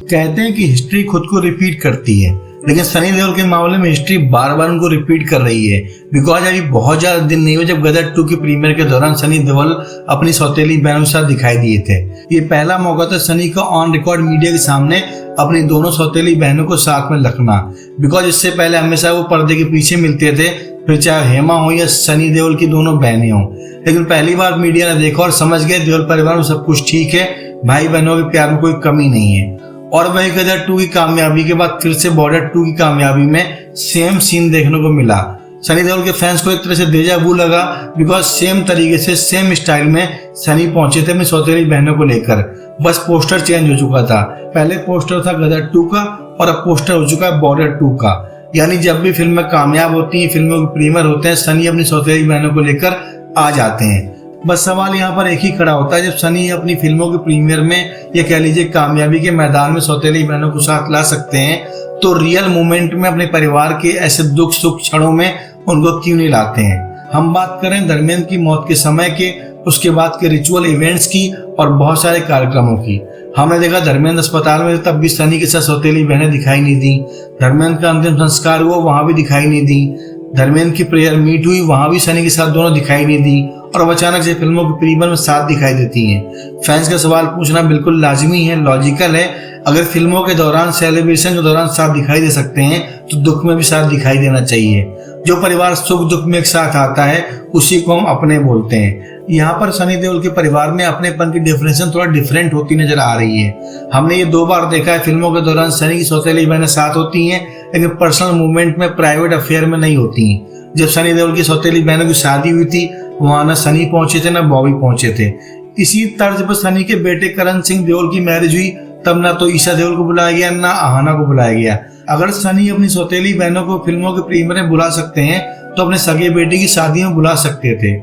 कहते हैं कि हिस्ट्री खुद को रिपीट करती है, लेकिन सनी देओल के मामले में हिस्ट्री बार बार उनको रिपीट कर रही है। बिकॉज अभी बहुत ज्यादा दिन नहीं हुए जब गदर 2 के प्रीमियर के दौरान सनी देओल अपनी सौतेली बहनों के साथ दिखाई दिए थे। ये पहला मौका था सनी का ऑन रिकॉर्ड मीडिया के सामने अपनी दोनों सौतेली बहनों को साथ में रखना। बिकॉज इससे पहले हमेशा वो पर्दे के पीछे मिलते थे, फिर चाहे हेमा हो या सनी देओल की दोनों बहनें हों। लेकिन पहली बार मीडिया ने देखा और समझ गया देओल परिवार में सब कुछ ठीक है, भाई बहनों के प्यार में कोई कमी नहीं है। और वही गदर 2 की कामयाबी के बाद फिर से बॉर्डर 2 की कामयाबी में सेम सीन देखने को मिला। सनी देओल के फैंस को एक तरह से डेजा वू लगा, बिकॉज सेम तरीके से सेम स्टाइल में सनी पहुंचे थे अपनी सौतेली बहनों को लेकर, बस पोस्टर चेंज हो चुका था। पहले पोस्टर था गदर 2 का और अब पोस्टर हो चुका है बॉर्डर 2 का। यानी जब भी फिल्में कामयाब होती हैं, फिल्मों के प्रीमियर होते हैं, सनी अपनी सौतेली बहनों को लेकर आ जाते हैं। बस सवाल यहाँ पर एक ही खड़ा होता है, जब सनी अपनी फिल्मों के प्रीमियर में या कह लीजिए कामयाबी के मैदान में सौतेली बहनों को साथ ला सकते हैं, तो रियल मोमेंट में अपने परिवार के ऐसे दुख सुख क्षणों में उनको क्यों नहीं लाते हैं। हम बात करें धर्मेंद्र की मौत के समय के, उसके बाद के रिचुअल इवेंट्स की और बहुत सारे कार्यक्रमों की। हमने देखा धर्मेंद्र अस्पताल में तब भी सनी के साथ सौतेली बहनें दिखाई नहीं दी। धर्मेंद्र का अंतिम संस्कार हुआ, वहां भी दिखाई नहीं दी। धर्मेंद्र की प्रेयर मीट हुई, वहां भी सनी के साथ दोनों दिखाई नहीं दी। और अब अचानक से फिल्मों के प्रीमियर में साथ दिखाई देती हैं। फैंस का सवाल पूछना बिल्कुल लाजमी है, लॉजिकल है। अगर फिल्मों के दौरान, सेलिब्रेशन के दौरान साथ दिखाई दे सकते हैं, तो दुख में भी साथ दिखाई देना चाहिए। जो परिवार सुख दुख में एक साथ आता है, उसी को हम अपने बोलते हैं। यहाँ पर सनी देओल के परिवार में अपनेपन की डेफिनेशन थोड़ा डिफरेंट होती नजर आ रही है। हमने ये 2 बार देखा है, फिल्मों के दौरान सनी की सौतेली बहनें साथ होती हैं, लेकिन पर्सनल मूवमेंट में, प्राइवेट अफेयर में नहीं होती हैं। जब सनी देओल की सौतेली बहनों की शादी हुई थी, वहां न सनी पहुंचे थे न बॉबी पहुंचे थे। इसी तर्ज पर सनी के बेटे करण सिंह देओल की मैरिज हुई, तब ना तो ईशा देओल को बुलाया गया, ना आहाना को बुलाया गया। अगर सनी अपनी सौतेली बहनों को फिल्मों के प्रीमियर में बुला सकते हैं, तो अपने सगे बेटे की शादी में बुला सकते थे।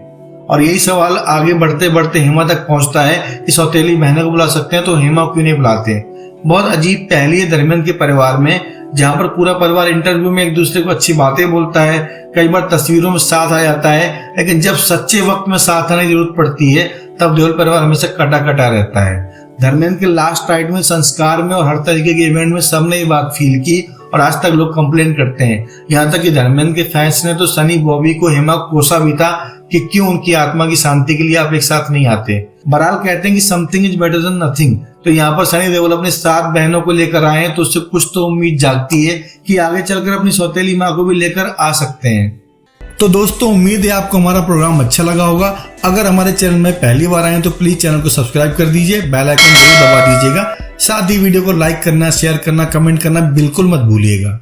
और यही सवाल आगे बढ़ते बढ़ते हेमा तक पहुंचता है कि सौतेली बहनों को बुला सकते हैं तो हेमा क्यों नहीं बुलाते। बहुत अजीब पहली है धर्मेंद्र के परिवार में, जहाँ पर पूरा परिवार इंटरव्यू में एक दूसरे को अच्छी बातें बोलता है, कई बार तस्वीरों में साथ आ जाता है, लेकिन जब सच्चे वक्त में साथ आने की जरूरत पड़ती है, तब देओल परिवार हमेशा कटा कटा रहता है। धर्मेंद्र के लास्ट राइड में, संस्कार में और हर तरीके के इवेंट में सबने ये बात फील की और आज तक लोग कंप्लेन करते हैं। यहाँ तक कि धर्मेंद्र के फैंस ने तो सनी बॉबी को हेमा कोसा भी था कि क्यों उनकी आत्मा की शांति के लिए आप एक साथ नहीं आते। बहरहाल कहते हैं कि something is better than nothing. तो यहाँ पर सनी देओल अपने 7 बहनों को लेकर आए हैं, तो उससे कुछ तो उम्मीद जागती है कि आगे चलकर अपनी सौतेली माँ को भी लेकर आ सकते हैं। तो दोस्तों, उम्मीद है आपको हमारा प्रोग्राम अच्छा लगा होगा। अगर हमारे चैनल में पहली बार आए हैं तो प्लीज चैनल को सब्सक्राइब कर दीजिए, बेल आइकन जरूर दबा दीजिएगा। साथ ही वीडियो को लाइक करना, शेयर करना, कमेंट करना बिल्कुल मत भूलिएगा।